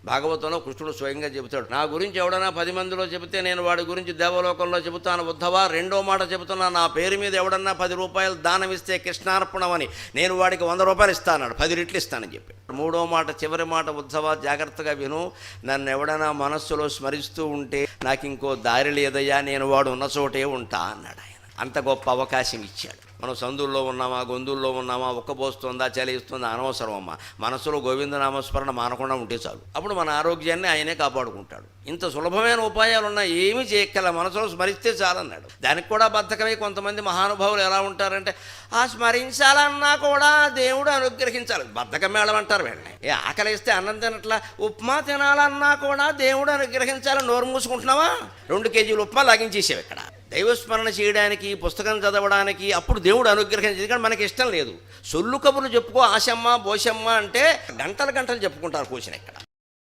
భాగవతంలో కృష్ణుడు స్వయంగా చెబుతాడు, నా గురించి ఎవడన్నా 10 మందిలో చెబితే నేను వాడి గురించి దేవలోకంలో చెబుతాను ఉద్ధవా. రెండో మాట చెబుతున్నా, నా పేరు మీద ఎవడన్నా 10 రూపాయలు దానం ఇస్తే కృష్ణార్పణమని నేను వాడికి 100 రూపాయలు ఇస్తాను, 10 రెట్లు ఇస్తానని చెప్పి. మూడో మాట, చివరి మాట, ఉద్ధవా జాగ్రత్తగా విను, నన్ను ఎవడన్నా మనస్సులో స్మరిస్తూ ఉంటే నాకు ఇంకో దారి లేదయ్యా, నేను వాడు ఉన్న చోటే ఉంటా అన్నాడు ఆయన. అంత గొప్ప అవకాశం ఇచ్చాడు. మనం సందుల్లో ఉన్నామా, గొంతుల్లో ఉన్నామా, ఉక్కబోస్తుందా, చలిస్తుందా అనవసరం అమ్మా. మనసులో గోవిందనామస్మరణ మానకుండా ఉంటే చాలు. అప్పుడు మన ఆరోగ్యాన్ని ఆయనే కాపాడుకుంటాడు. ఇంత సులభమైన ఉపాయాలు ఉన్నా ఏమీ చేయక్కల, మనసులో స్మరిస్తే చాలన్నాడు. దానికి కూడా బద్ధకమై కొంతమంది మహానుభావులు ఎలా ఉంటారంటే, ఆ స్మరించాలన్నా కూడా దేవుడు అనుగ్రహించాలి, బద్ధకం మేళం అంటారు వీళ్ళని. ఆకలిస్తే అన్నం తినట్లా, ఉప్మా తినాలన్నా కూడా దేవుడు అనుగ్రహించాలని నోరు మూసుకుంటున్నావా? 2 కేజీలు ఉప్మా లాగించేసావు ఇక్కడ. దైవస్మరణ చేయడానికి, పుస్తకం చదవడానికి అప్పుడు దేవుడు అనుగ్రహించి, ఎందుకంటే మనకి ఇష్టం లేదు. సొల్లు కబుర్లు చెప్పుకో, ఆశమ్మ బోషమ్మ అంటే గంటలు గంటలు చెప్పుకుంటారు కూర్చుని ఇక్కడ.